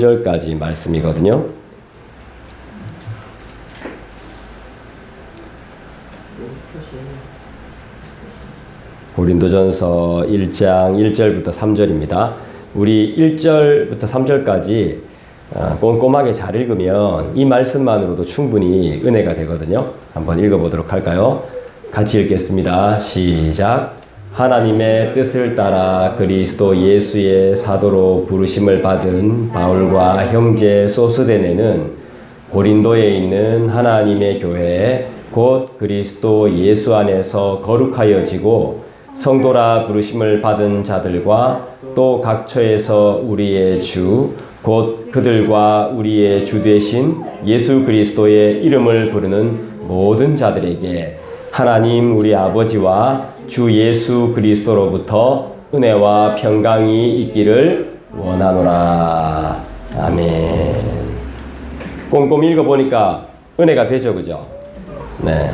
3절까지 말씀이거든요. 고린도전서 1장 1절부터 3절입니다. 우리 1절부터 3절까지 꼼꼼하게 잘 읽으면 이 말씀만으로도 충분히 은혜가 되거든요. 한번 읽어보도록 할까요? 같이 읽겠습니다. 시작. 하나님의 뜻을 따라 그리스도 예수의 사도로 부르심을 받은 바울과 형제 소스데네는 고린도에 있는 하나님의 교회에 곧 그리스도 예수 안에서 거룩하여지고 성도라 부르심을 받은 자들과 또 각처에서 우리의 주 곧 그들과 우리의 주 되신 예수 그리스도의 이름을 부르는 모든 자들에게 하나님 우리 아버지와 주 예수 그리스도로부터 은혜와 평강이 있기를 원하노라. 아멘. 꼼꼼히 읽어보니까 은혜가 되죠, 그죠? 네.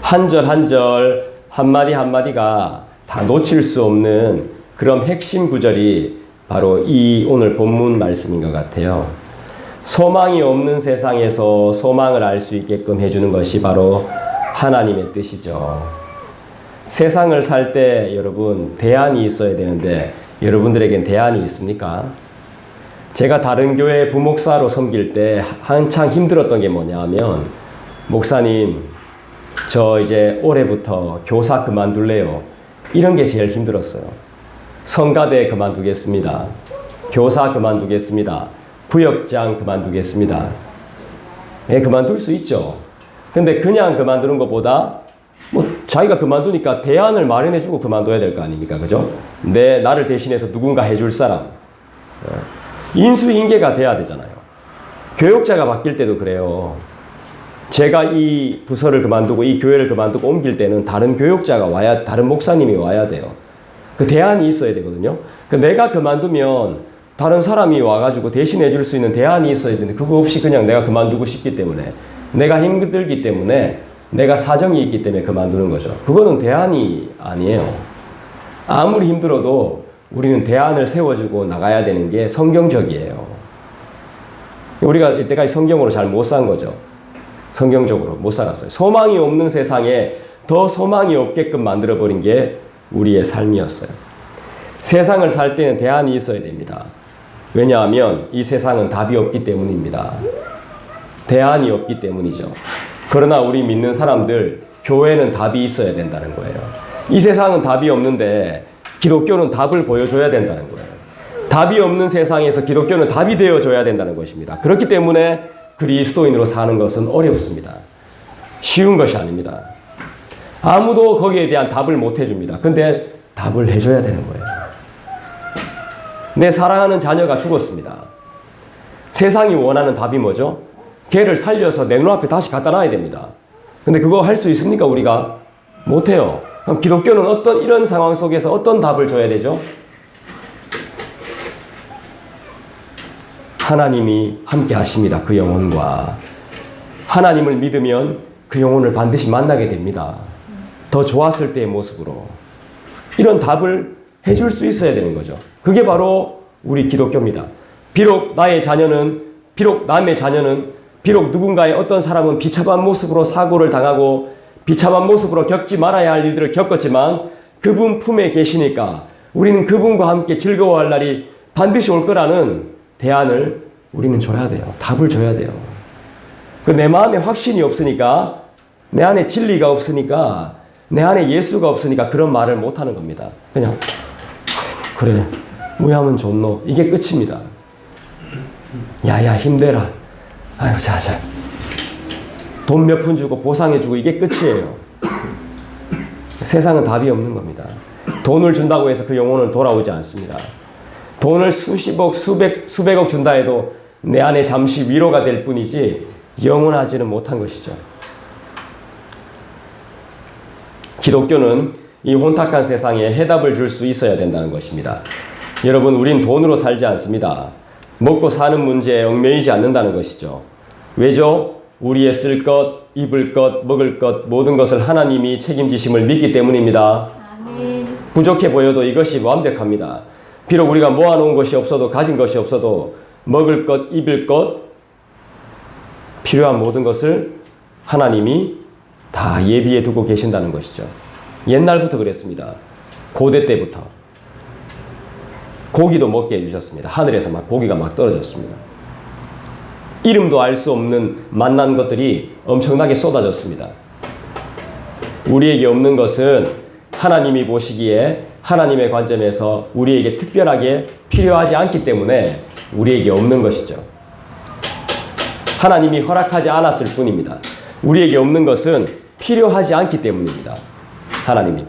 한 절 한 절, 한마디 한마디가 다 놓칠 수 없는 그런 핵심 구절이 바로 이 오늘 본문 말씀인 것 같아요. 소망이 없는 세상에서 소망을 알 수 있게끔 해주는 것이 바로 하나님의 뜻이죠. 세상을 살 때 여러분 대안이 있어야 되는데 여러분들에겐 대안이 있습니까? 제가 다른 교회 부목사로 섬길 때 한창 힘들었던 게 뭐냐 하면 목사님 저 이제 올해부터 교사 그만둘래요. 이런 게 제일 힘들었어요. 성가대 그만두겠습니다. 교사 그만두겠습니다. 구역장 그만두겠습니다. 예, 그만둘 수 있죠. 근데 그냥 그만두는 것보다 뭐 자기가 그만두니까 대안을 마련해주고 그만둬야 될 거 아닙니까? 그죠? 나를 대신해서 누군가 해줄 사람. 인수인계가 돼야 되잖아요. 교역자가 바뀔 때도 그래요. 제가 이 부서를 그만두고 이 교회를 그만두고 옮길 때는 다른 교역자가 와야, 다른 목사님이 와야 돼요. 그 대안이 있어야 되거든요. 내가 그만두면 다른 사람이 와가지고 대신해 줄 수 있는 대안이 있어야 되는데 그거 없이 그냥 내가 그만두고 싶기 때문에 내가 힘들기 때문에 내가 사정이 있기 때문에 그만두는 거죠. 그거는 대안이 아니에요. 아무리 힘들어도 우리는 대안을 세워주고 나가야 되는 게 성경적이에요. 우리가 이때까지 성경으로 잘 못 산 거죠. 성경적으로 못 살았어요. 소망이 없는 세상에 더 소망이 없게끔 만들어버린 게 우리의 삶이었어요. 세상을 살 때는 대안이 있어야 됩니다. 왜냐하면 이 세상은 답이 없기 때문입니다. 대안이 없기 때문이죠. 그러나 우리 믿는 사람들, 교회는 답이 있어야 된다는 거예요. 이 세상은 답이 없는데 기독교는 답을 보여줘야 된다는 거예요. 답이 없는 세상에서 기독교는 답이 되어줘야 된다는 것입니다. 그렇기 때문에 그리스도인으로 사는 것은 어렵습니다. 쉬운 것이 아닙니다. 아무도 거기에 대한 답을 못 해줍니다. 근데 답을 해줘야 되는 거예요. 내 사랑하는 자녀가 죽었습니다. 세상이 원하는 답이 뭐죠? 걔를 살려서 내 눈앞에 다시 갖다 놔야 됩니다. 근데 그거 할 수 있습니까, 우리가? 못해요. 그럼 기독교는 이런 상황 속에서 어떤 답을 줘야 되죠? 하나님이 함께 하십니다. 그 영혼과. 하나님을 믿으면 그 영혼을 반드시 만나게 됩니다. 더 좋았을 때의 모습으로. 이런 답을 해줄 수 있어야 되는 거죠. 그게 바로 우리 기독교입니다. 비록 남의 자녀는, 비록 누군가의 어떤 사람은 비참한 모습으로 사고를 당하고 비참한 모습으로 겪지 말아야 할 일들을 겪었지만 그분 품에 계시니까 우리는 그분과 함께 즐거워할 날이 반드시 올 거라는 대안을 우리는 줘야 돼요. 답을 줘야 돼요. 내 마음에 확신이 없으니까, 내 안에 진리가 없으니까, 내 안에 예수가 없으니까 그런 말을 못하는 겁니다. 그냥 그래 뭐하면 좋노 이게 끝입니다. 야야 힘내라. 아유 자자 돈 몇 푼 주고 보상해 주고 이게 끝이에요. 세상은 답이 없는 겁니다. 돈을 준다고 해서 그 영혼은 돌아오지 않습니다. 돈을 수십억 수백억 준다 해도 내 안에 잠시 위로가 될 뿐이지 영원하지는 못한 것이죠. 기독교는 이 혼탁한 세상에 해답을 줄 수 있어야 된다는 것입니다. 여러분, 우린 돈으로 살지 않습니다. 먹고 사는 문제에 얽매이지 않는다는 것이죠. 왜죠? 우리의 쓸 것, 입을 것, 먹을 것 모든 것을 하나님이 책임지심을 믿기 때문입니다. 아멘. 부족해 보여도 이것이 완벽합니다. 비록 우리가 모아놓은 것이 없어도 가진 것이 없어도 먹을 것, 입을 것, 필요한 모든 것을 하나님이 다 예비해 두고 계신다는 것이죠. 옛날부터 그랬습니다. 고대 때부터. 고기도 먹게 해주셨습니다. 하늘에서 막 고기가 막 떨어졌습니다. 이름도 알 수 없는 만난 것들이 엄청나게 쏟아졌습니다. 우리에게 없는 것은 하나님이 보시기에 하나님의 관점에서 우리에게 특별하게 필요하지 않기 때문에 우리에게 없는 것이죠. 하나님이 허락하지 않았을 뿐입니다. 우리에게 없는 것은 필요하지 않기 때문입니다. 하나님이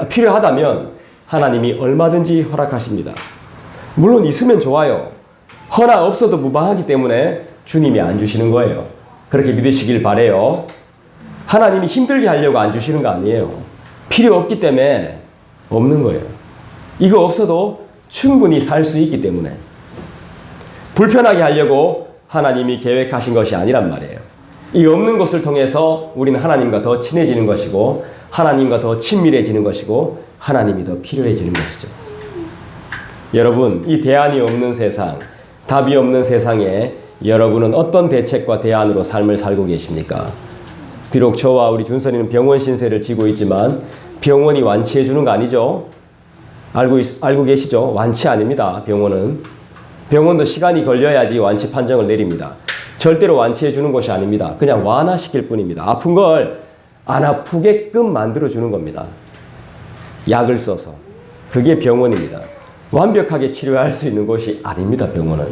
필요하다면 하나님이 얼마든지 허락하십니다. 물론 있으면 좋아요. 허나 없어도 무방하기 때문에 주님이 안 주시는 거예요. 그렇게 믿으시길 바래요. 하나님이 힘들게 하려고 안 주시는 거 아니에요. 필요 없기 때문에 없는 거예요. 이거 없어도 충분히 살 수 있기 때문에. 불편하게 하려고 하나님이 계획하신 것이 아니란 말이에요. 이 없는 것을 통해서 우리는 하나님과 더 친해지는 것이고 하나님과 더 친밀해지는 것이고 하나님이 더 필요해지는 것이죠. 여러분, 이 대안이 없는 세상, 답이 없는 세상에 여러분은 어떤 대책과 대안으로 삶을 살고 계십니까? 비록 저와 우리 준선이는 병원 신세를 지고 있지만 병원이 완치해 주는 거 아니죠? 알고 계시죠? 완치 아닙니다. 병원도 시간이 걸려야지 완치 판정을 내립니다. 절대로 완치해 주는 것이 아닙니다. 그냥 완화시킬 뿐입니다. 아픈 걸 안 아프게끔 만들어 주는 겁니다. 약을 써서. 그게 병원입니다. 완벽하게 치료할 수 있는 곳이 아닙니다. 병원은.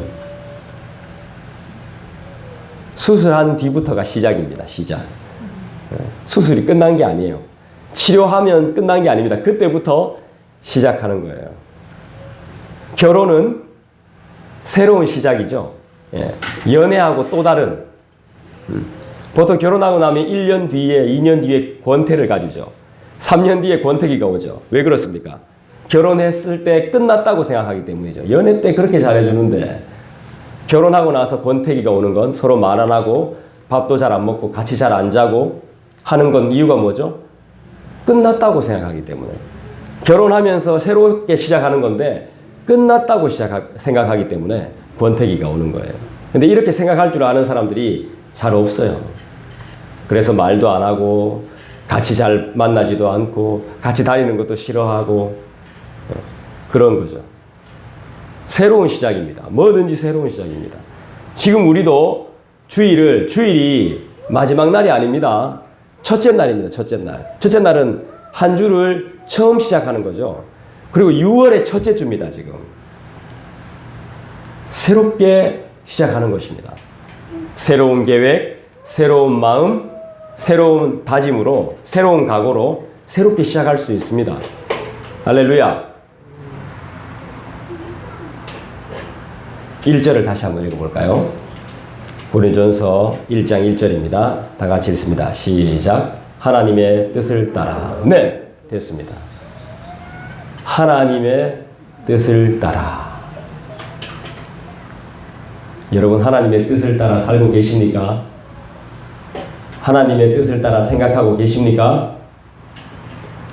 수술한 뒤부터가 시작입니다. 시작. 수술이 끝난 게 아니에요. 치료하면 끝난 게 아닙니다. 그때부터 시작하는 거예요. 결혼은 새로운 시작이죠. 연애하고 또 다른. 보통 결혼하고 나면 1년 뒤에, 2년 뒤에 권태를 가지죠. 3년 뒤에 권태기가 오죠. 왜 그렇습니까? 결혼했을 때 끝났다고 생각하기 때문이죠. 연애 때 그렇게 잘해주는데 결혼하고 나서 권태기가 오는 건 서로 말 안 하고 밥도 잘 안 먹고 같이 잘 안 자고 하는 건 이유가 뭐죠? 끝났다고 생각하기 때문에. 결혼하면서 새롭게 시작하는 건데 끝났다고 생각하기 때문에 권태기가 오는 거예요. 근데 이렇게 생각할 줄 아는 사람들이 잘 없어요. 그래서 말도 안 하고 같이 잘 만나지도 않고 같이 다니는 것도 싫어하고 그런 거죠. 새로운 시작입니다. 뭐든지 새로운 시작입니다. 지금 우리도 주일이 마지막 날이 아닙니다. 첫째 날입니다. 첫째 날. 첫째 날은 한 주를 처음 시작하는 거죠. 그리고 6월의 첫째 주입니다. 지금. 새롭게 시작하는 것입니다. 새로운 계획, 새로운 마음, 새로운 다짐으로, 새로운 각오로 새롭게 시작할 수 있습니다. 할렐루야. 1절을 다시 한번 읽어볼까요? 고린도전서 1장 1절입니다. 다 같이 읽습니다. 시작. 하나님의 뜻을 따라. 네, 됐습니다. 하나님의 뜻을 따라. 여러분, 하나님의 뜻을 따라 살고 계십니까? 하나님의 뜻을 따라 생각하고 계십니까?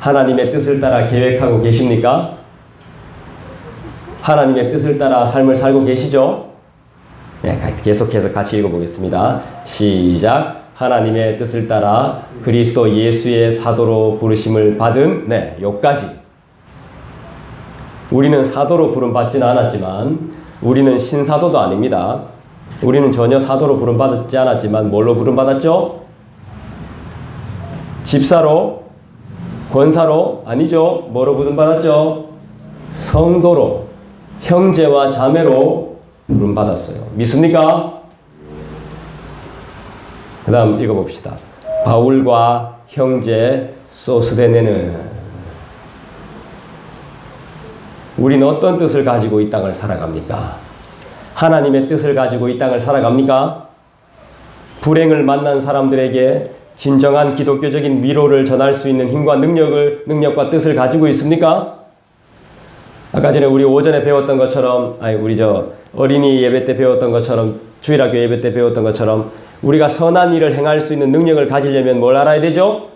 하나님의 뜻을 따라 계획하고 계십니까? 하나님의 뜻을 따라 삶을 살고 계시죠? 네, 계속해서 같이 읽어보겠습니다. 시작. 하나님의 뜻을 따라 그리스도 예수의 사도로 부르심을 받은, 네, 여기까지. 우리는 사도로 부름받지는 않았지만 우리는 신사도도 아닙니다. 우리는 전혀 사도로 부름받지 않았지만 뭘로 부름받았죠? 집사로? 권사로? 아니죠. 뭐로 부름받았죠? 성도로, 형제와 자매로 부름받았어요. 믿습니까? 그 다음 읽어봅시다. 바울과 형제 소스데네는 우리는 어떤 뜻을 가지고 이 땅을 살아갑니까? 하나님의 뜻을 가지고 이 땅을 살아갑니까? 불행을 만난 사람들에게 진정한 기독교적인 위로를 전할 수 있는 힘과 능력과 뜻을 가지고 있습니까? 아까 전에 우리 오전에 배웠던 것처럼, 우리 어린이 예배 때 배웠던 것처럼, 주일학교 예배 때 배웠던 것처럼 우리가 선한 일을 행할 수 있는 능력을 가지려면 뭘 알아야 되죠?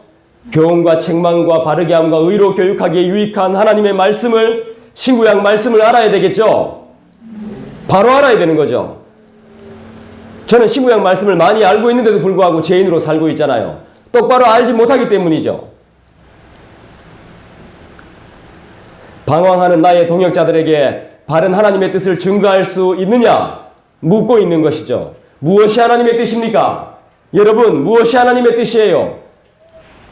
교훈과 책망과 바르게 함과 의로 교육하기에 유익한 하나님의 말씀을, 신구약 말씀을 알아야 되겠죠? 바로 알아야 되는 거죠. 저는 신구약 말씀을 많이 알고 있는데도 불구하고 죄인으로 살고 있잖아요. 똑바로 알지 못하기 때문이죠. 방황하는 나의 동역자들에게 바른 하나님의 뜻을 증거할 수 있느냐? 묻고 있는 것이죠. 무엇이 하나님의 뜻입니까? 여러분, 무엇이 하나님의 뜻이에요?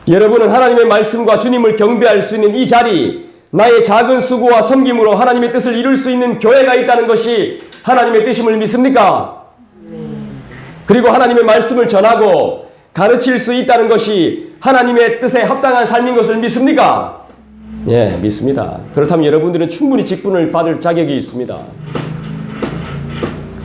여러분은 하나님의 말씀과 주님을 경배할 수 있는 이 자리, 나의 작은 수고와 섬김으로 하나님의 뜻을 이룰 수 있는 교회가 있다는 것이 하나님의 뜻임을 믿습니까? 그리고 하나님의 말씀을 전하고 가르칠 수 있다는 것이 하나님의 뜻에 합당한 삶인 것을 믿습니까? 예, 믿습니다. 그렇다면 여러분들은 충분히 직분을 받을 자격이 있습니다.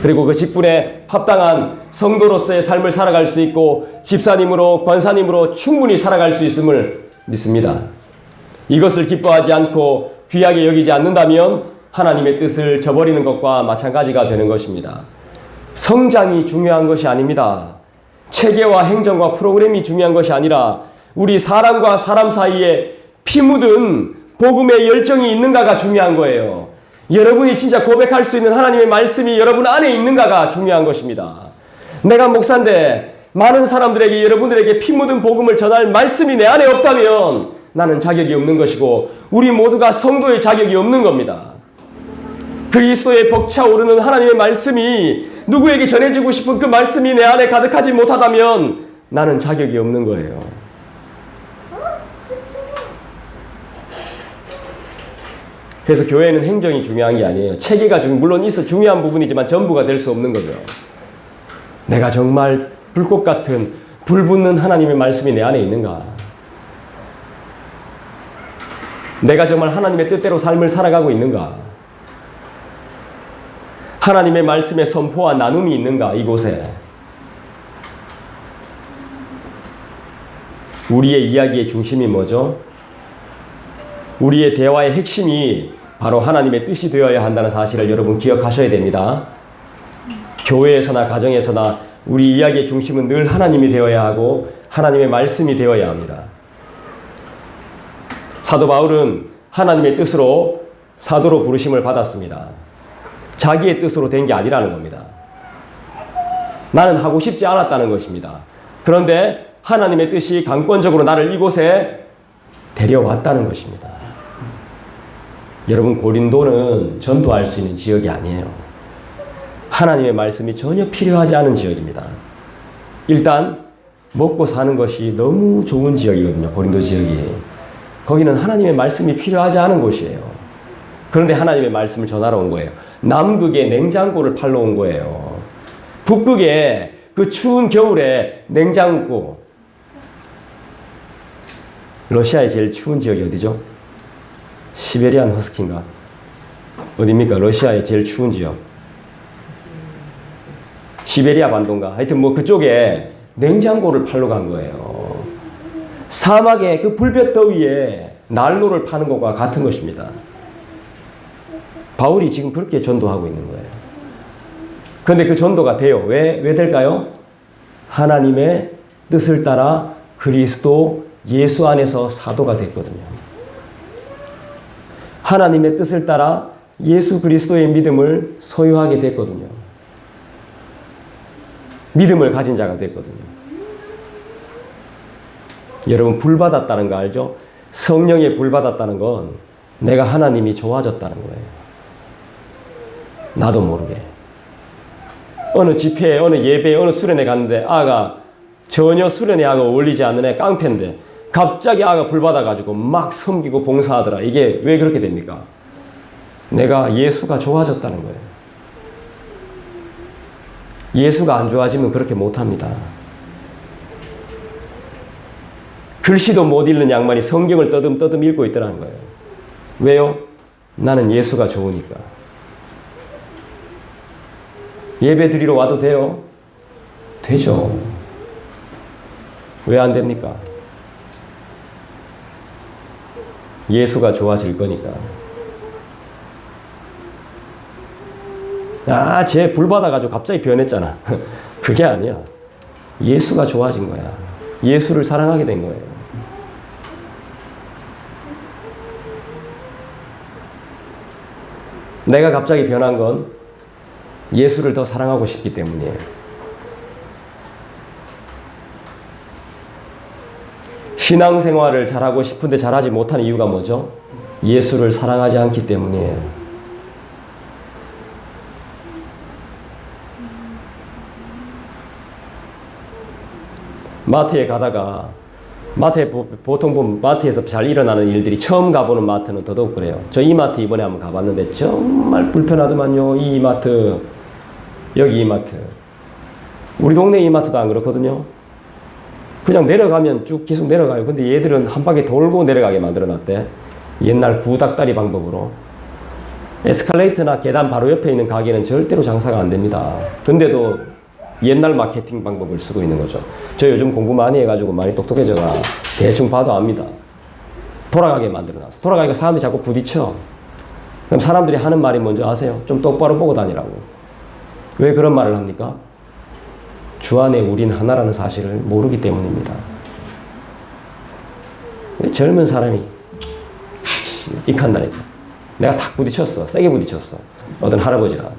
그리고 그 직분에 합당한 성도로서의 삶을 살아갈 수 있고 집사님으로 권사님으로 충분히 살아갈 수 있음을 믿습니다. 이것을 기뻐하지 않고 귀하게 여기지 않는다면 하나님의 뜻을 저버리는 것과 마찬가지가 되는 것입니다. 성장이 중요한 것이 아닙니다. 체계와 행정과 프로그램이 중요한 것이 아니라 우리 사람과 사람 사이에 피 묻은 복음의 열정이 있는가가 중요한 거예요. 여러분이 진짜 고백할 수 있는 하나님의 말씀이 여러분 안에 있는가가 중요한 것입니다. 내가 목사인데 많은 사람들에게 여러분들에게 피 묻은 복음을 전할 말씀이 내 안에 없다면 나는 자격이 없는 것이고 우리 모두가 성도의 자격이 없는 겁니다. 그리스도의 벅차오르는 하나님의 말씀이 누구에게 전해지고 싶은 그 말씀이 내 안에 가득하지 못하다면 나는 자격이 없는 거예요. 그래서 교회는 행정이 중요한 게 아니에요. 체계가 물론 중요한 부분이지만 전부가 될 수 없는 거죠. 내가 정말 불꽃 같은 불붙는 하나님의 말씀이 내 안에 있는가? 내가 정말 하나님의 뜻대로 삶을 살아가고 있는가? 하나님의 말씀의 선포와 나눔이 있는가? 이곳에 우리의 이야기의 중심이 뭐죠? 우리의 대화의 핵심이 바로 하나님의 뜻이 되어야 한다는 사실을 여러분 기억하셔야 됩니다. 교회에서나 가정에서나 우리 이야기의 중심은 늘 하나님이 되어야 하고 하나님의 말씀이 되어야 합니다. 사도 바울은 하나님의 뜻으로 사도로 부르심을 받았습니다. 자기의 뜻으로 된 게 아니라는 겁니다. 나는 하고 싶지 않았다는 것입니다. 그런데 하나님의 뜻이 강권적으로 나를 이곳에 데려왔다는 것입니다. 여러분, 고린도는 전도할 수 있는 지역이 아니에요. 하나님의 말씀이 전혀 필요하지 않은 지역입니다. 일단 먹고 사는 것이 너무 좋은 지역이거든요. 고린도 지역이. 거기는 하나님의 말씀이 필요하지 않은 곳이에요. 그런데 하나님의 말씀을 전하러 온 거예요. 남극에 냉장고를 팔러 온 거예요. 북극에 그 추운 겨울에 냉장고. 러시아의 제일 추운 지역이 어디죠? 시베리안 허스키인가? 어디입니까? 러시아의 제일 추운 지역. 시베리아 반도인가? 하여튼 뭐 그쪽에 냉장고를 팔러 간 거예요. 사막의 그 불볕 더위에 난로를 파는 것과 같은 것입니다. 바울이 지금 그렇게 전도하고 있는 거예요. 그런데 그 전도가 돼요. 왜 될까요? 하나님의 뜻을 따라 그리스도 예수 안에서 사도가 됐거든요. 하나님의 뜻을 따라 예수 그리스도의 믿음을 소유하게 됐거든요. 믿음을 가진 자가 됐거든요. 여러분, 불 받았다는 거 알죠? 성령의 불 받았다는 건 내가 하나님이 좋아졌다는 거예요. 나도 모르게. 어느 집회에, 어느 예배에, 어느 수련회 갔는데 아가 전혀 수련회 하고 어울리지 않는 애 깡패인데 갑자기 아가 불 받아가지고 막 섬기고 봉사하더라. 이게 왜 그렇게 됩니까? 내가 예수가 좋아졌다는 거예요. 예수가 안 좋아지면 그렇게 못합니다. 글씨도 못 읽는 양반이 성경을 떠듬떠듬 읽고 있더라는 거예요. 왜요? 나는 예수가 좋으니까. 예배 드리러 와도 돼요? 되죠. 왜 안 됩니까? 예수가 좋아질 거니까. 아, 쟤 불 받아가지고 갑자기 변했잖아. 그게 아니야. 예수가 좋아진 거야. 예수를 사랑하게 된 거예요. 내가 갑자기 변한 건 예수를 더 사랑하고 싶기 때문이에요. 신앙생활을 잘하고 싶은데 잘하지 못하는 이유가 뭐죠? 예수를 사랑하지 않기 때문이에요. 마트에 가다가 보통 보면 마트에서 잘 일어나는 일들이 처음 가보는 마트는 더더욱 그래요. 저 이마트 이번에 한번 가봤는데 정말 불편하더만요. 이 이마트, 여기 이마트. 우리 동네 이마트도 안 그렇거든요. 그냥 내려가면 쭉 계속 내려가요. 근데 얘들은 한 바퀴 돌고 내려가게 만들어놨대. 옛날 구닥다리 방법으로. 에스컬레이터나 계단 바로 옆에 있는 가게는 절대로 장사가 안 됩니다. 근데도 옛날 마케팅 방법을 쓰고 있는 거죠. 저 요즘 공부 많이 해가지고 많이 똑똑해져가 대충 봐도 압니다. 돌아가게 만들어놨어. 돌아가니까 사람들이 자꾸 부딪혀. 그럼 사람들이 하는 말이 뭔지 아세요? 좀 똑바로 보고 다니라고. 왜 그런 말을 합니까? 주 안에 우린 하나라는 사실을 모르기 때문입니다. 젊은 사람이 익한다니까. 내가 탁 부딪혔어. 세게 부딪혔어. 어떤 할아버지랑.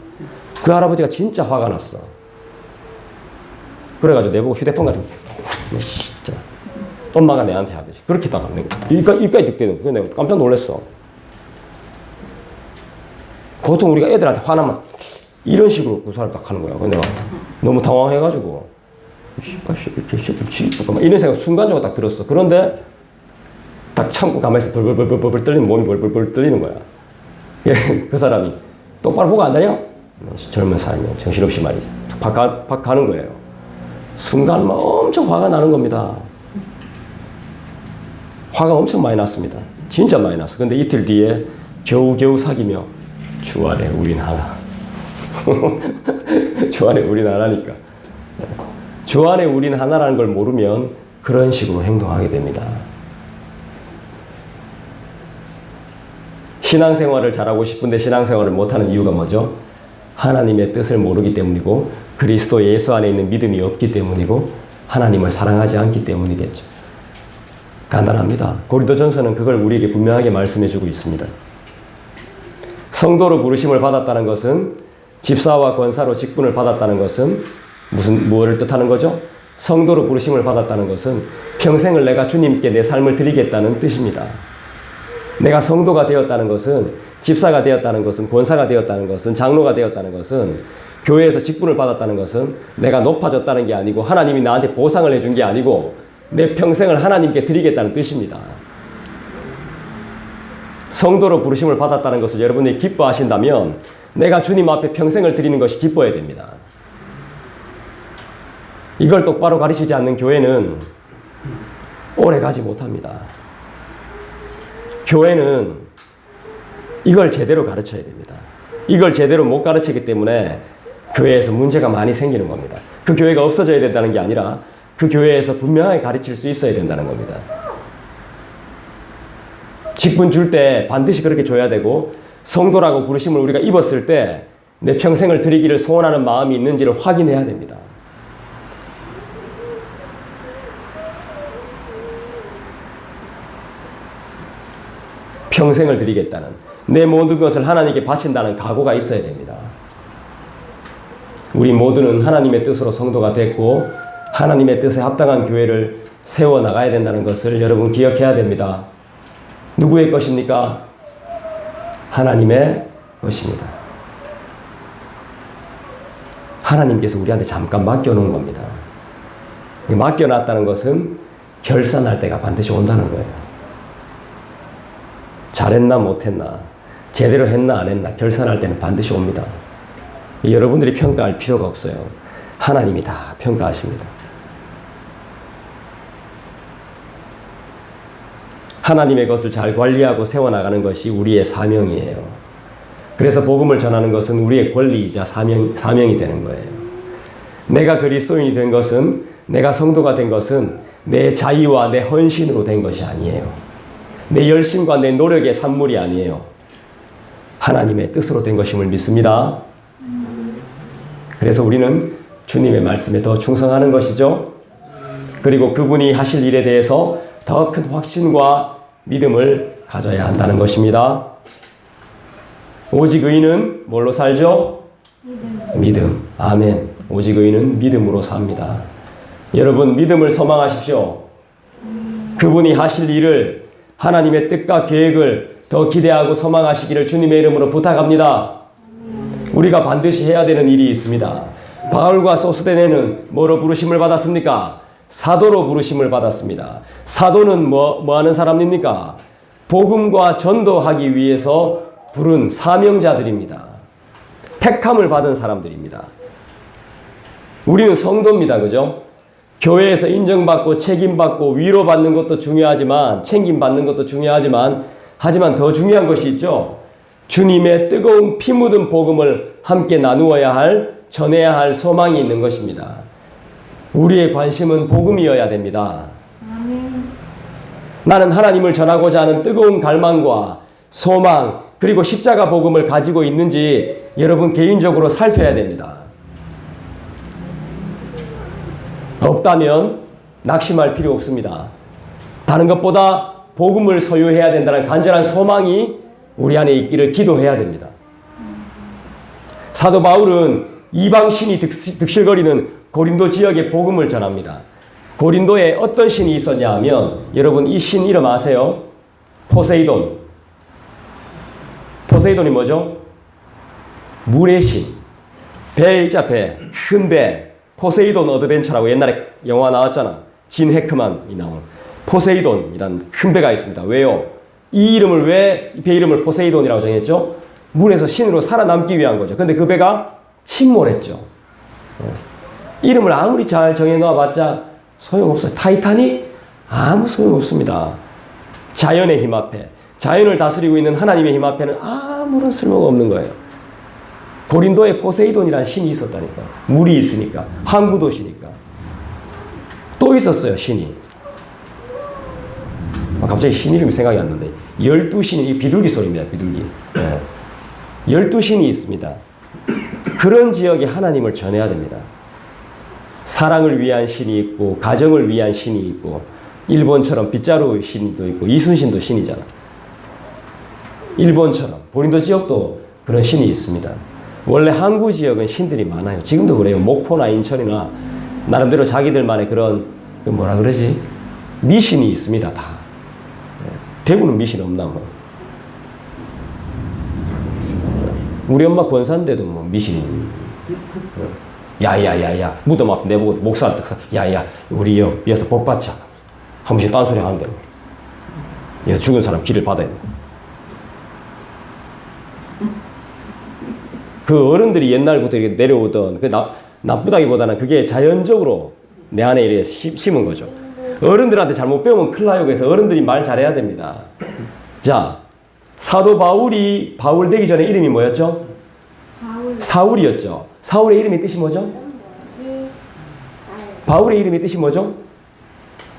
그 할아버지가 진짜 화가 났어. 그래가지고 내보고 휴대폰 가지고 진짜 엄마가 내한테 하듯이 그렇게 딱 하는 거야. 이까지 득대는 거야. 내가 깜짝 놀랐어. 보통 우리가 애들한테 화나면 이런 식으로 그 사람 딱 하는 거야. 내가 너무 당황해가지고 이런 생각 순간적으로 딱 들었어. 그런데 딱 참고 가만히 있어. 벌벌벌벌 떨리는 몸이 벌벌벌 떨리는 거야. 그 사람이 똑바로 보고 안 다녀? 젊은 사람이 정신없이 말이지. 팍 가는 거예요. 순간 막 엄청 화가 나는 겁니다. 화가 엄청 많이 났습니다. 진짜 많이 났어. 근데 이틀 뒤에 겨우겨우 사귀며 주 안에 우린 하나. 주 안에 우린 하나니까. 주 안에 우린 하나라는 걸 모르면 그런 식으로 행동하게 됩니다. 신앙생활을 잘하고 싶은데 신앙생활을 못하는 이유가 뭐죠? 하나님의 뜻을 모르기 때문이고 그리스도 예수 안에 있는 믿음이 없기 때문이고 하나님을 사랑하지 않기 때문이겠죠. 간단합니다. 고린도전서는 그걸 우리에게 분명하게 말씀해주고 있습니다. 성도로 부르심을 받았다는 것은 집사와 권사로 직분을 받았다는 것은 무엇을 뜻하는 거죠? 성도로 부르심을 받았다는 것은 평생을 내가 주님께 내 삶을 드리겠다는 뜻입니다. 내가 성도가 되었다는 것은 집사가 되었다는 것은 권사가 되었다는 것은 장로가 되었다는 것은 교회에서 직분을 받았다는 것은 내가 높아졌다는 게 아니고 하나님이 나한테 보상을 해준 게 아니고 내 평생을 하나님께 드리겠다는 뜻입니다. 성도로 부르심을 받았다는 것을 여러분이 기뻐하신다면 내가 주님 앞에 평생을 드리는 것이 기뻐야 됩니다. 이걸 똑바로 가르치지 않는 교회는 오래 가지 못합니다. 교회는 이걸 제대로 가르쳐야 됩니다. 이걸 제대로 못 가르치기 때문에 교회에서 문제가 많이 생기는 겁니다. 그 교회가 없어져야 된다는 게 아니라 그 교회에서 분명하게 가르칠 수 있어야 된다는 겁니다. 직분 줄 때 반드시 그렇게 줘야 되고 성도라고 부르심을 우리가 입었을 때 내 평생을 드리기를 소원하는 마음이 있는지를 확인해야 됩니다. 평생을 드리겠다는 내 모든 것을 하나님께 바친다는 각오가 있어야 됩니다. 우리 모두는 하나님의 뜻으로 성도가 됐고 하나님의 뜻에 합당한 교회를 세워나가야 된다는 것을 여러분 기억해야 됩니다. 누구의 것입니까? 하나님의 것입니다. 하나님께서 우리한테 잠깐 맡겨놓은 겁니다. 맡겨놨다는 것은 결산할 때가 반드시 온다는 거예요. 잘했나 못했나 제대로 했나 안 했나 결산할 때는 반드시 옵니다. 여러분들이 평가할 필요가 없어요. 하나님이 다 평가하십니다. 하나님의 것을 잘 관리하고 세워나가는 것이 우리의 사명이에요. 그래서 복음을 전하는 것은 우리의 권리이자 사명이 되는 거예요. 내가 그리스도인이 된 것은 내가 성도가 된 것은 내 자의와 내 헌신으로 된 것이 아니에요. 내 열심과 내 노력의 산물이 아니에요. 하나님의 뜻으로 된 것임을 믿습니다. 그래서 우리는 주님의 말씀에 더 충성하는 것이죠. 그리고 그분이 하실 일에 대해서 더 큰 확신과 믿음을 가져야 한다는 것입니다. 오직 의인은 뭘로 살죠? 믿음. 아멘. 오직 의인은 믿음으로 삽니다. 여러분, 믿음을 소망하십시오. 그분이 하실 일을, 하나님의 뜻과 계획을 더 기대하고 소망하시기를 주님의 이름으로 부탁합니다. 우리가 반드시 해야 되는 일이 있습니다. 바울과 소스데네는 뭐로 부르심을 받았습니까? 사도로 부르심을 받았습니다. 사도는 뭐 하는 사람입니까? 복음과 전도하기 위해서 부른 사명자들입니다. 택함을 받은 사람들입니다. 우리는 성도입니다. 그죠? 교회에서 인정받고 책임받고 위로받는 것도 중요하지만, 챙김받는 것도 중요하지만, 하지만 더 중요한 것이 있죠. 주님의 뜨거운 피 묻은 복음을 함께 나누어야 할, 전해야 할 소망이 있는 것입니다. 우리의 관심은 복음이어야 됩니다. 나는 하나님을 전하고자 하는 뜨거운 갈망과 소망, 그리고 십자가 복음을 가지고 있는지 여러분 개인적으로 살펴야 됩니다. 없다면 낙심할 필요 없습니다. 다른 것보다 복음을 소유해야 된다는 간절한 소망이 우리 안에 있기를 기도해야 됩니다. 사도 바울은 이방신이 득실거리는 고린도 지역에 복음을 전합니다. 고린도에 어떤 신이 있었냐 하면, 여러분 이 신 이름 아세요? 포세이돈. 포세이돈이 뭐죠? 물의 신. 배 있자, 배. 큰 배. 포세이돈 어드벤처라고 옛날에 영화 나왔잖아. 진 해크만이 나온 포세이돈이라는 큰 배가 있습니다. 왜요? 이 이름을 왜 배 이름을 포세이돈이라고 정했죠? 물에서 신으로 살아남기 위한 거죠. 근데 그 배가 침몰했죠. 이름을 아무리 잘 정해놓아 봤자 소용없어요. 타이탄이 아무 소용없습니다. 자연의 힘 앞에, 자연을 다스리고 있는 하나님의 힘 앞에는 아무런 쓸모가 없는 거예요. 고린도에 포세이돈이라는 신이 있었다니까. 물이 있으니까. 항구 도시니까. 또 있었어요, 신이. 갑자기 신 이름이 생각이 안 나는데, 12신이, 이 비둘기 소리입니다, 비둘기. 네. 12신이 있습니다. 그런 지역에 하나님을 전해야 됩니다. 사랑을 위한 신이 있고, 가정을 위한 신이 있고, 일본처럼 빗자루 신도 있고, 이순신도 신이잖아. 일본처럼, 고린도 지역도 그런 신이 있습니다. 원래 항구 지역은 신들이 많아요. 지금도 그래요. 목포나 인천이나 나름대로 자기들만의 그런, 뭐라 그러지? 미신이 있습니다, 다. 대구는 미신 없나 뭐. 우리 엄마 권사인데도 뭐 미신이. 야야야야, 무덤 앞 내보고 목사를 딱 서, 야야, 우리 여기서 복 받자. 한 번씩 딴소리 하는데, 얘 죽은 사람 길을 받아야 돼. 그 어른들이 옛날부터 이렇게 내려오던, 그 나쁘다기보다는 그게 자연적으로 내 안에 이렇게 심은 거죠. 어른들한테 잘못 배우면 큰일 나요. 그래서 어른들이 말 잘해야 됩니다. 자, 사도 바울이 바울 되기 전에 이름이 뭐였죠? 사울이었죠. 사울의 이름의 뜻이 뭐죠? 바울의 이름의 뜻이 뭐죠?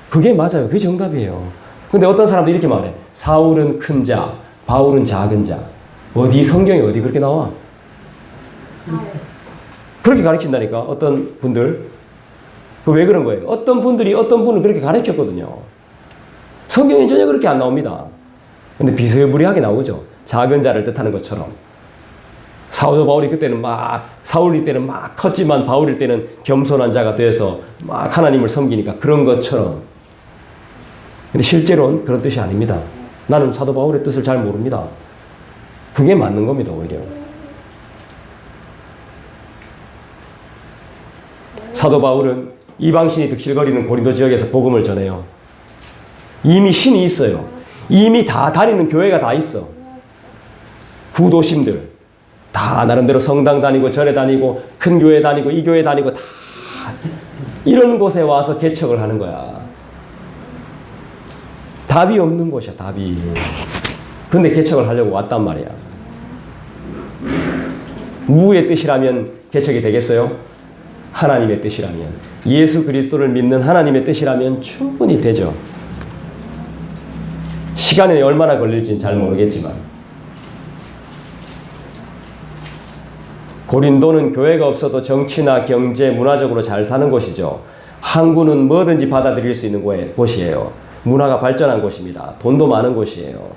그게 맞아요. 그게 정답이에요. 근데 어떤 사람도 이렇게 말해. 사울은 큰 자, 바울은 작은 자. 어디 성경에 어디 그렇게 나와? 그렇게 가르친다니까, 어떤 분들. 그 왜 그런 거예요? 어떤 분들이 어떤 분을 그렇게 가르쳤거든요. 성경엔 전혀 그렇게 안 나옵니다. 근데 비스무리하게 나오죠. 작은 자를 뜻하는 것처럼. 사도 바울이 그때는 사울일 때는 막 컸지만 바울일 때는 겸손한 자가 돼서 막 하나님을 섬기니까 그런 것처럼. 근데 실제로는 그런 뜻이 아닙니다. 나는 사도 바울의 뜻을 잘 모릅니다. 그게 맞는 겁니다, 오히려. 사도 바울은 이방신이 득실거리는 고린도 지역에서 복음을 전해요. 이미 신이 있어요. 이미 다 다니는 교회가 다 있어. 구도심들 다 나름대로 성당 다니고 절에 다니고 큰 교회 다니고 이 교회 다니고 다 이런 곳에 와서 개척을 하는 거야. 답이 없는 곳이야, 답이. 근데 개척을 하려고 왔단 말이야. 누구의 뜻이라면 개척이 되겠어요? 하나님의 뜻이라면, 예수 그리스도를 믿는 하나님의 뜻이라면 충분히 되죠. 시간이 얼마나 걸릴지는 잘 모르겠지만. 고린도는 교회가 없어도 정치나 경제, 문화적으로 잘 사는 곳이죠. 항구는 뭐든지 받아들일 수 있는 곳이에요. 문화가 발전한 곳입니다. 돈도 많은 곳이에요.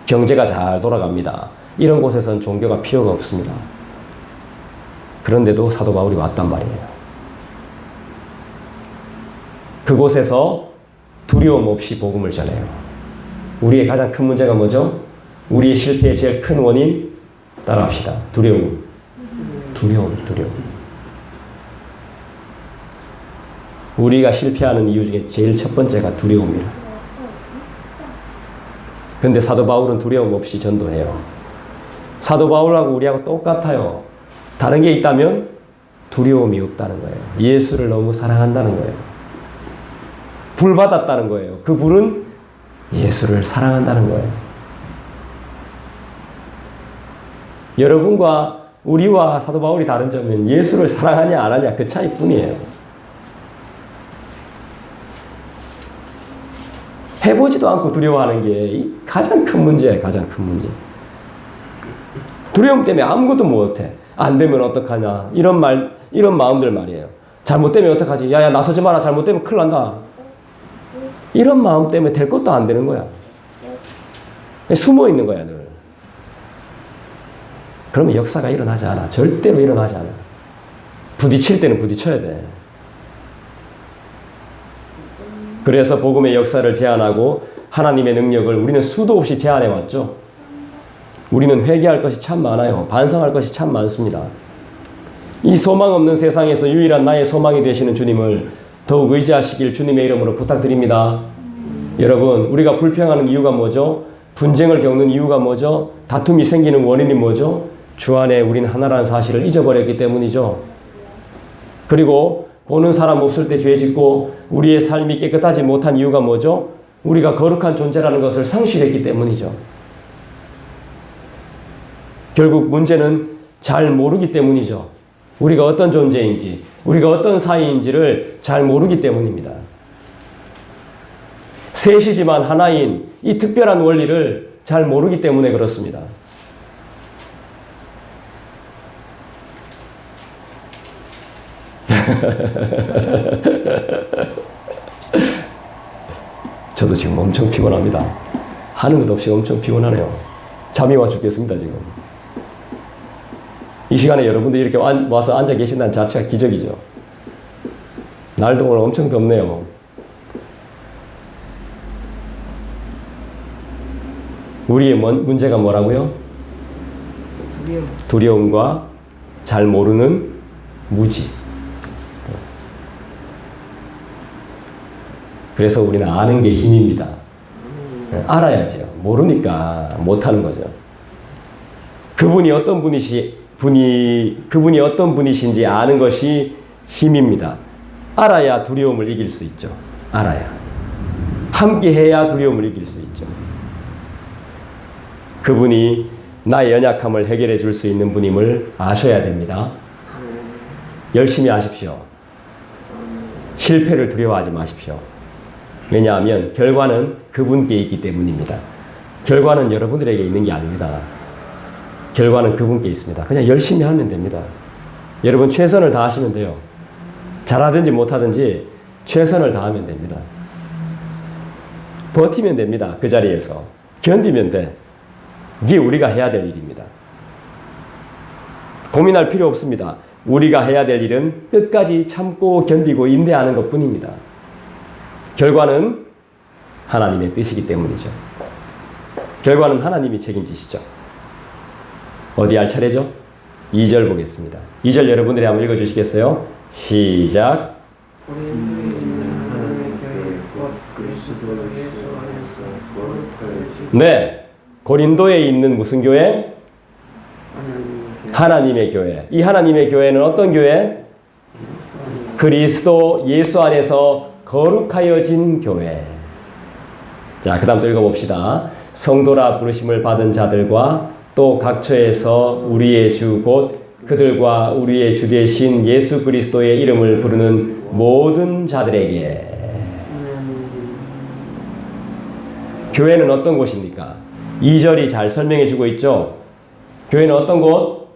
경제가 잘 돌아갑니다. 이런 곳에선 종교가 필요가 없습니다. 그런데도 사도 바울이 왔단 말이에요. 그곳에서 두려움 없이 복음을 전해요. 우리의 가장 큰 문제가 뭐죠? 우리의 실패의 제일 큰 원인 따라합시다. 두려움. 우리가 실패하는 이유 중에 제일 첫 번째가 두려움이라. 근데 사도 바울은 두려움 없이 전도해요. 사도 바울하고 우리하고 똑같아요. 다른 게 있다면 두려움이 없다는 거예요. 예수를 너무 사랑한다는 거예요. 불 받았다는 거예요. 그 불은 예수를 사랑한다는 거예요. 여러분과 우리와 사도 바울이 다른 점은 예수를 사랑하냐 안 하냐 그 차이뿐이에요. 해보지도 않고 두려워하는 게 가장 큰 문제예요. 가장 큰 문제. 두려움 때문에 아무것도 못해. 안 되면 어떡하냐. 이런 마음들 말이에요. 잘못되면 어떡하지. 야야 나서지 마라. 잘못되면 큰일 난다. 이런 마음 때문에 될 것도 안 되는 거야. 숨어 있는 거야 늘. 그러면 역사가 일어나지 않아. 절대로 일어나지 않아. 부딪힐 때는 부딪혀야 돼. 그래서 복음의 역사를 제안하고 하나님의 능력을 우리는 수도 없이 제안해 왔죠. 우리는 회개할 것이 참 많아요. 반성할 것이 참 많습니다. 이 소망 없는 세상에서 유일한 나의 소망이 되시는 주님을 더욱 의지하시길 주님의 이름으로 부탁드립니다. 여러분, 우리가 불평하는 이유가 뭐죠? 분쟁을 겪는 이유가 뭐죠? 다툼이 생기는 원인이 뭐죠? 주 안에 우리는 하나라는 사실을 잊어버렸기 때문이죠. 그리고 보는 사람 없을 때 죄 짓고 우리의 삶이 깨끗하지 못한 이유가 뭐죠? 우리가 거룩한 존재라는 것을 상실했기 때문이죠. 결국 문제는 잘 모르기 때문이죠. 우리가 어떤 존재인지, 우리가 어떤 사이인지를 잘 모르기 때문입니다. 셋이지만 하나인 이 특별한 원리를 잘 모르기 때문에 그렇습니다. 저도 지금 엄청 피곤합니다. 하는 것 없이 엄청 피곤하네요. 잠이 와 죽겠습니다 지금. 이 시간에 여러분들이 이렇게 와서 앉아 계신다는 자체가 기적이죠. 날도 오늘 엄청 덥네요. 우리의 문제가 뭐라고요? 두려움과 잘 모르는 무지. 그래서 우리는 아는 게 힘입니다. 알아야죠. 모르니까 못하는 거죠. 그분이 어떤 분이신지 아는 것이 힘입니다. 알아야 두려움을 이길 수 있죠. 알아야. 함께 해야 두려움을 이길 수 있죠. 그분이 나의 연약함을 해결해 줄 수 있는 분임을 아셔야 됩니다. 열심히 하십시오. 실패를 두려워하지 마십시오. 왜냐하면 결과는 그분께 있기 때문입니다. 결과는 여러분들에게 있는 게 아닙니다. 결과는 그분께 있습니다. 그냥 열심히 하면 됩니다. 여러분 최선을 다하시면 돼요. 잘하든지 못하든지 최선을 다하면 됩니다. 버티면 됩니다. 그 자리에서. 견디면 돼. 이게 우리가 해야 될 일입니다. 고민할 필요 없습니다. 우리가 해야 될 일은 끝까지 참고 견디고 인내하는 것뿐입니다. 결과는 하나님의 뜻이기 때문이죠. 결과는 하나님이 책임지시죠. 어디 할 차례죠? 2절 보겠습니다. 2절 여러분들이 한번 읽어주시겠어요? 시작. 네. 고린도에 있는 무슨 교회? 하나님의 교회. 이 하나님의 교회는 어떤 교회? 그리스도 예수 안에서 거룩하여진 교회. 자, 그 다음 또 읽어봅시다. 성도라 부르심을 받은 자들과 또 각처에서 우리의 주 곧 그들과 우리의 주 되신 예수 그리스도의 이름을 부르는 모든 자들에게. 교회는 어떤 곳입니까? 2절이 잘 설명해 주고 있죠. 교회는 어떤 곳?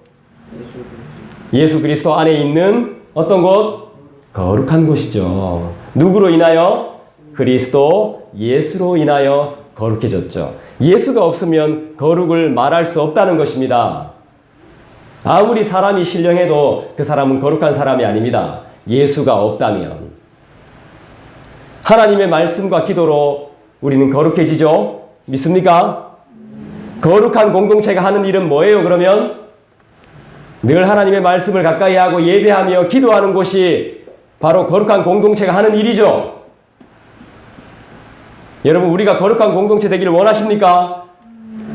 예수 그리스도 안에 있는 어떤 곳? 거룩한 곳이죠. 누구로 인하여? 그리스도 예수로 인하여 거룩해졌죠. 예수가 없으면 거룩을 말할 수 없다는 것입니다. 아무리 사람이 신령해도 그 사람은 거룩한 사람이 아닙니다. 예수가 없다면. 하나님의 말씀과 기도로 우리는 거룩해지죠? 믿습니까? 거룩한 공동체가 하는 일은 뭐예요, 그러면? 늘 하나님의 말씀을 가까이 하고 예배하며 기도하는 곳이 바로 거룩한 공동체가 하는 일이죠. 여러분, 우리가 거룩한 공동체 되기를 원하십니까?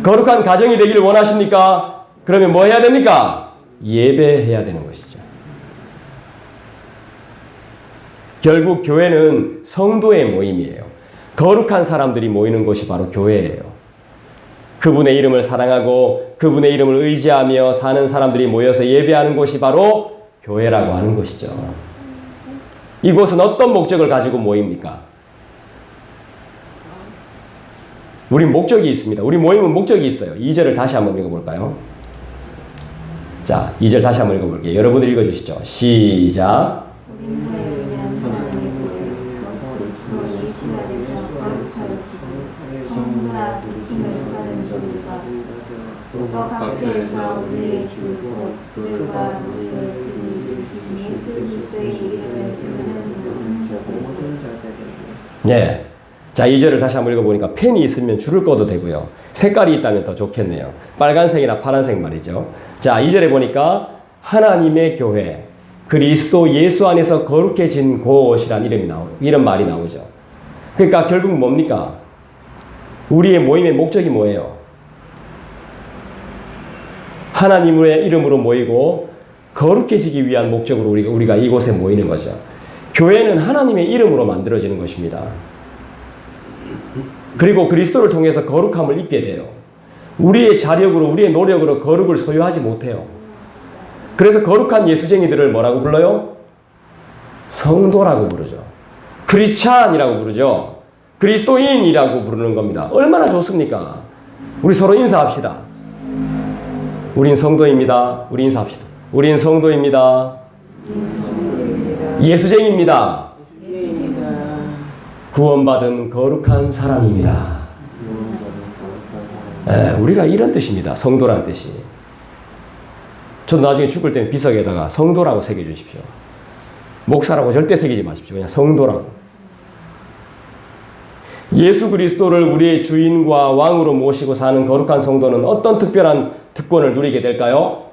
거룩한 가정이 되기를 원하십니까? 그러면 뭐 해야 됩니까? 예배해야 되는 것이죠. 결국 교회는 성도의 모임이에요. 거룩한 사람들이 모이는 곳이 바로 교회예요. 그분의 이름을 사랑하고 그분의 이름을 의지하며 사는 사람들이 모여서 예배하는 곳이 바로 교회라고 하는 곳이죠. 이곳은 어떤 목적을 가지고 모입니까? 우린 목적이 있습니다. 우리 모임은 목적이 있어요. 2절을 다시 한번 읽어볼까요? 자, 2절 다시 한번 읽어볼게요. 여러분들 읽어주시죠. 시작. 각처에서 우리의 주고 그들과 우리의 주님 예수 그리스도의 이름을 부르는 모든 자들에게. 네. 자, 2절을 다시 한번 읽어보니까 펜이 있으면 줄을 꺼도 되고요. 색깔이 있다면 더 좋겠네요. 빨간색이나 파란색 말이죠. 자, 2절에 보니까 하나님의 교회, 그리스도 예수 안에서 거룩해진 곳이란 이런 말이 나오죠. 그러니까 결국 뭡니까? 우리의 모임의 목적이 뭐예요? 하나님의 이름으로 모이고 거룩해지기 위한 목적으로 우리가 이곳에 모이는 거죠. 교회는 하나님의 이름으로 만들어지는 것입니다. 그리고 그리스도를 통해서 거룩함을 입게 돼요. 우리의 자력으로, 우리의 노력으로 거룩을 소유하지 못해요. 그래서 거룩한 예수쟁이들을 뭐라고 불러요? 성도라고 부르죠. 크리스찬이라고 부르죠. 그리스도인이라고 부르는 겁니다. 얼마나 좋습니까? 우리 서로 인사합시다. 우린 성도입니다. 우리 인사합시다. 우린 성도입니다. 예수쟁입니다. 구원받은 거룩한 사람입니다. 우리가 이런 뜻입니다. 성도란 뜻이. 저도 나중에 죽을 때는 비석에다가 성도라고 새겨주십시오. 목사라고 절대 새기지 마십시오. 그냥 성도라고. 예수 그리스도를 우리의 주인과 왕으로 모시고 사는 거룩한 성도는 어떤 특별한 특권을 누리게 될까요?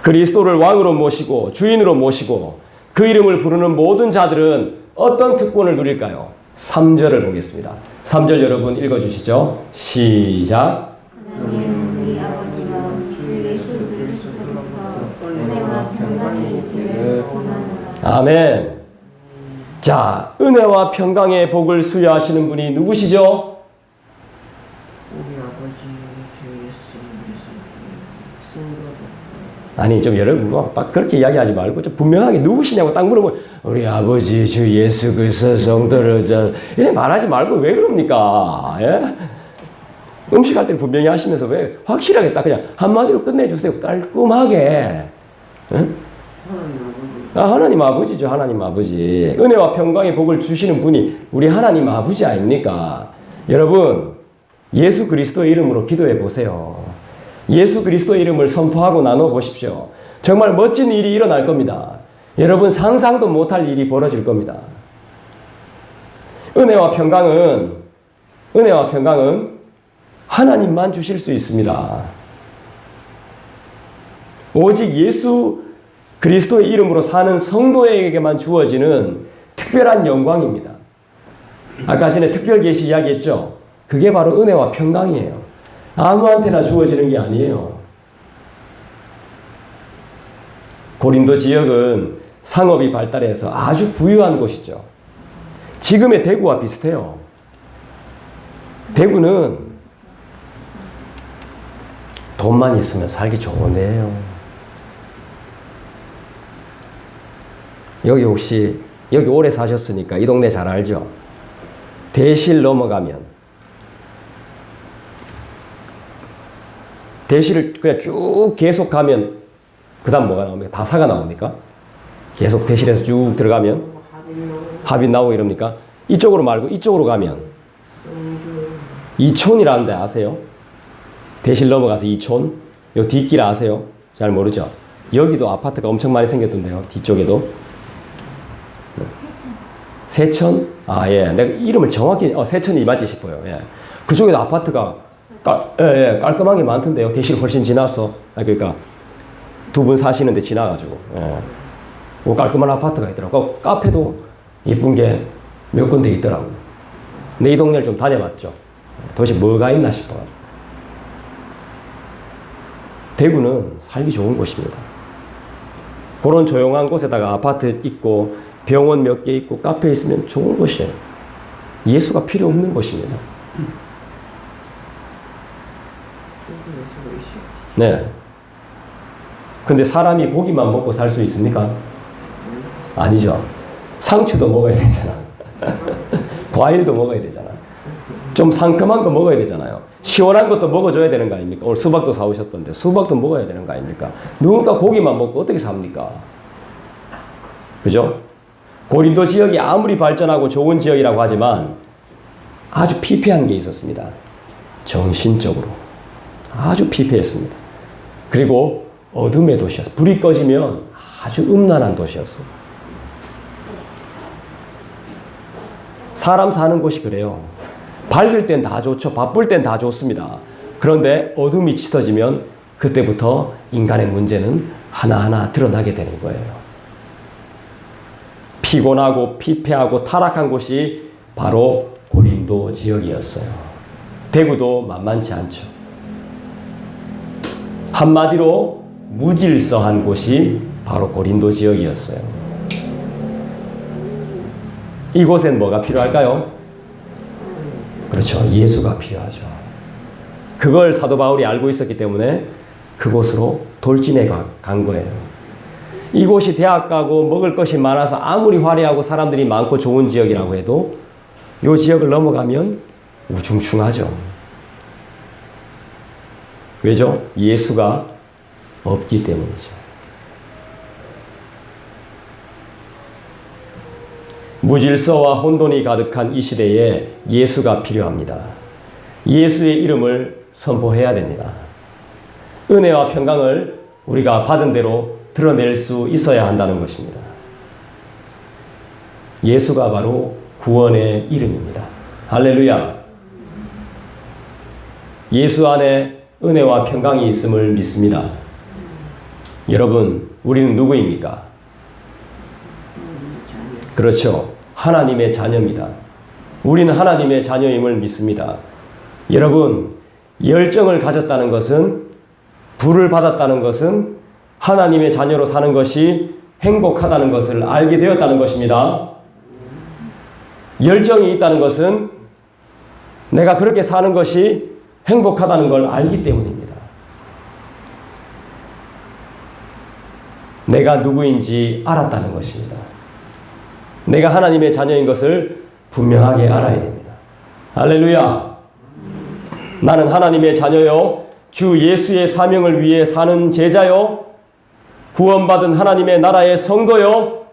그리스도를 왕으로 모시고 주인으로 모시고 그 이름을 부르는 모든 자들은 어떤 특권을 누릴까요? 3절을 보겠습니다. 3절 여러분 읽어주시죠. 시작. 하나님 우리 아버지와 주 예수 그리스도로부터 은혜와 평강이 있기를 원하노라. 아멘. 자, 은혜와 평강의 복을 수여하시는 분이 누구시죠? 우리 아버지 주 예수 그리스도 성도도. 아니, 좀 여러분 막 그렇게 이야기하지 말고 좀 분명하게 누구시냐고 딱 물어보면 우리 아버지 주 예수 그리스도 성도를 이렇게 말하지 말고 왜 그럽니까? 예? 음식할 때 분명히 하시면서 왜 확실하게 딱 그냥 한마디로 끝내주세요. 깔끔하게. 예? 하나님 아버지죠. 하나님 아버지. 은혜와 평강의 복을 주시는 분이 우리 하나님 아버지 아닙니까? 여러분, 예수 그리스도의 이름으로 기도해 보세요. 예수 그리스도의 이름을 선포하고 나눠 보십시오. 정말 멋진 일이 일어날 겁니다. 여러분 상상도 못할 일이 벌어질 겁니다. 은혜와 평강은 하나님만 주실 수 있습니다. 오직 예수 그리스도의 이름으로 사는 성도에게만 주어지는 특별한 영광입니다. 아까 전에 특별 계시 이야기했죠? 그게 바로 은혜와 평강이에요. 아무한테나 주어지는 게 아니에요. 고린도 지역은 상업이 발달해서 아주 부유한 곳이죠. 지금의 대구와 비슷해요. 대구는 돈만 있으면 살기 좋은 데예요. 여기 혹시 여기 오래 사셨으니까 이 동네 잘 알죠? 대실 넘어가면 대실을 그냥 쭉 계속 가면 그 다음 뭐가 나옵니까? 다사가 나옵니까? 계속 대실에서 쭉 들어가면 합인 나오고 이럽니까? 이쪽으로 말고 이쪽으로 가면 이촌이라는 데 아세요? 대실 넘어가서 이촌? 요 뒷길 아세요? 잘 모르죠? 여기도 아파트가 엄청 많이 생겼던데요. 뒤쪽에도. 세천? 아, 예. 내가 이름을 정확히, 세천이 맞지 싶어요. 예. 그쪽에도 아파트가 깔끔하게 많던데요. 대실 훨씬 지나서. 그러니까 두 분 사시는데 지나가지고. 예. 깔끔한 아파트가 있더라고. 카페도 예쁜 게 몇 군데 있더라고. 근데 이 동네를 좀 다녀봤죠. 도대체 뭐가 있나 싶어가지고. 대구는 살기 좋은 곳입니다. 그런 조용한 곳에다가 아파트 있고 병원 몇 개 있고 카페 있으면 좋은 곳이에요. 예수가 필요 없는 곳입니다. 네. 근데 사람이 고기만 먹고 살 수 있습니까? 아니죠. 상추도 먹어야 되잖아. 과일도 먹어야 되잖아. 좀 상큼한 거 먹어야 되잖아요. 시원한 것도 먹어줘야 되는 거 아닙니까? 오늘 수박도 사오셨던데 수박도 먹어야 되는 거 아닙니까? 누군가 고기만 먹고 어떻게 삽니까? 그죠? 고린도 지역이 아무리 발전하고 좋은 지역이라고 하지만 아주 피폐한 게 있었습니다. 정신적으로. 아주 피폐했습니다. 그리고 어둠의 도시였어요. 불이 꺼지면 아주 음란한 도시였어요. 사람 사는 곳이 그래요. 밝을 땐 다 좋죠. 바쁠 땐 다 좋습니다. 그런데 어둠이 짙어지면 그때부터 인간의 문제는 하나하나 드러나게 되는 거예요. 피곤하고 피폐하고 타락한 곳이 바로 고린도 지역이었어요. 대구도 만만치 않죠. 한마디로 무질서한 곳이 바로 고린도 지역이었어요. 이곳엔 뭐가 필요할까요? 그렇죠. 예수가 필요하죠. 그걸 사도 바울이 알고 있었기 때문에 그곳으로 돌진해 간 거예요. 이곳이 대학가고 먹을 것이 많아서 아무리 화려하고 사람들이 많고 좋은 지역이라고 해도 이 지역을 넘어가면 우중충하죠. 왜죠? 예수가 없기 때문이죠. 무질서와 혼돈이 가득한 이 시대에 예수가 필요합니다. 예수의 이름을 선포해야 됩니다. 은혜와 평강을 우리가 받은 대로 드러낼 수 있어야 한다는 것입니다. 예수가 바로 구원의 이름입니다. 할렐루야. 예수 안에 은혜와 평강이 있음을 믿습니다. 여러분, 우리는 누구입니까? 그렇죠. 하나님의 자녀입니다. 우리는 하나님의 자녀임을 믿습니다. 여러분, 열정을 가졌다는 것은, 부를 받았다는 것은 하나님의 자녀로 사는 것이 행복하다는 것을 알게 되었다는 것입니다. 열정이 있다는 것은 내가 그렇게 사는 것이 행복하다는 걸 알기 때문입니다. 내가 누구인지 알았다는 것입니다. 내가 하나님의 자녀인 것을 분명하게 알아야 됩니다. 할렐루야. 나는 하나님의 자녀요, 주 예수의 사명을 위해 사는 제자요, 구원받은 하나님의 나라의 성도요,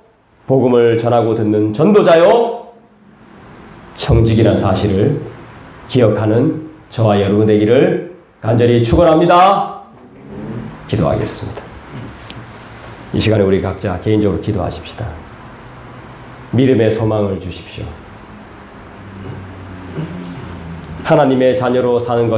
복음을 전하고 듣는 전도자요, 청직이라는 사실을 기억하는 저와 여러분 되기를 간절히 축원합니다. 기도하겠습니다. 이 시간에 우리 각자 개인적으로 기도하십시다. 믿음의 소망을 주십시오. 하나님의 자녀로 사는 것